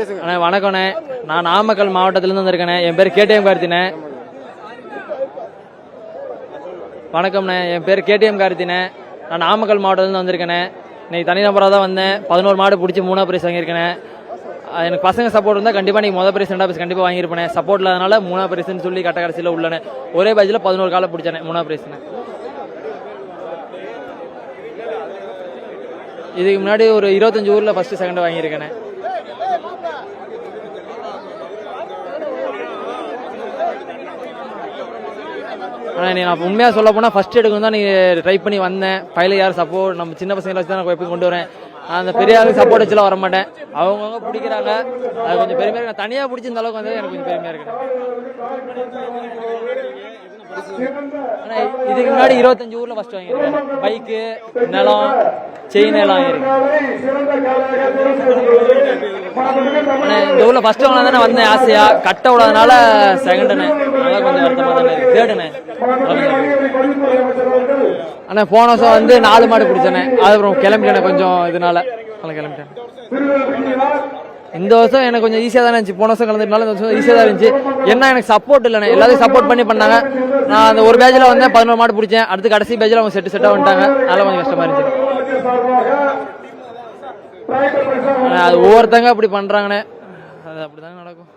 அண்ணே வணக்கண்ணே. நான் நாமக்கல் மாவட்டத்திலேருந்து வந்திருக்கேண்ணே. என் பேர் கேடிஎம் கார்த்தினே. வணக்கம்ண்ணே. என் பேர் கேடிஎம் கார்த்தினே. நான் நாமக்கல் மாவட்டத்திலேருந்து வந்திருக்கேண்ணே. இன்னைக்கு தனிநபராக தான் வந்தேன். 11 மாடு பிடிச்சி 3ஆவது பிரைஸ் வாங்கியிருக்கேன். எனக்கு பசங்க சப்போர்ட் இருந்தால் கண்டிப்பாக நீங்கள் முதல் பிரைஸ் 2ஆவது பிரைஸ் கண்டிப்பாக வாங்கியிருப்பேன். சப்போர்ட் இல்லாதனால 3ஆவது பிரைஸ்ன்னு சொல்லி கட்ட கடைசியில் உள்ளனே. ஒரே பேஜில் 11 காலை பிடிச்சேன் 3ஆவது பிரைஸ்னு. இதுக்கு முன்னாடி ஒரு 25 ஊரில் ஃபஸ்ட்டு செகண்ட் வாங்கியிருக்கேன். ஆனால் நான் உண்மையாக சொல்ல போனால் ஃபஸ்ட் எடுக்கணும் தான் நீங்கள் ட்ரை பண்ணி வந்தேன். ஃபைனல் யார் சப்போர்ட் நம்ம சின்ன பசங்களை வச்சு தான் நான் எப்பயும் கொண்டு வரேன். அந்த பெரிய ஆளுக்கு சப்போர்ட் வச்சுலாம் வர மாட்டேன். அவங்கவுங்க பிடிக்கிறாங்க, அது கொஞ்சம் பெருமையாக இருக்கு. நான் தனியாக பிடிச்சிருந்த அளவுக்கு வந்து எனக்கு கொஞ்சம் பெருமையாக இருக்கு. ஆனால் இதுக்கு முன்னாடி 25 ஊரில் ஃபஸ்ட் வாங்கியிருக்கேன். பைக்கு, நிலம், செயின் எல்லாம் வாங்கியிருக்கேன். ஆனால் இந்த ஊரில் ஃபஸ்ட்டு வாங்கினா தானே வந்தேன் ஆசையாக. கட்ட விடாதனால செகண்டுண்ணே. அதெல்லாம் கொஞ்சம் வருத்தமாக தானே இருக்கு. தேர்டுண்ணே. ஆனால் போன வருஷம் வந்து 4 மாடு பிடிச்சேனே. அதுக்கப்புறம் கிளம்பிட்டேனே கொஞ்சம் இதனால கிளம்பிட்டேன். இந்த வருஷம் எனக்கு கொஞ்சம் ஈஸியாக தான் இருந்துச்சு. போன வருஷம் கலந்துனால இந்த வருஷம் ஈஸியாக தான் இருந்துச்சு. என்ன எனக்கு சப்போர்ட் இல்லைண்ணே. எல்லாத்தையும் சப்போர்ட் பண்ணாங்க. நான் அந்த ஒரு பேஜில் வந்து 11 மாடு பிடிச்சேன். அடுத்து கடைசி பேஜில் அவங்க செட்டாக வந்துட்டாங்க. அதெல்லாம் கொஞ்சம் கஷ்டமாக இருந்துச்சு. அது ஒவ்வொருத்தங்க அப்படி பண்ணுறாங்கண்ணே. அது அப்படி தாங்க நடக்கும்.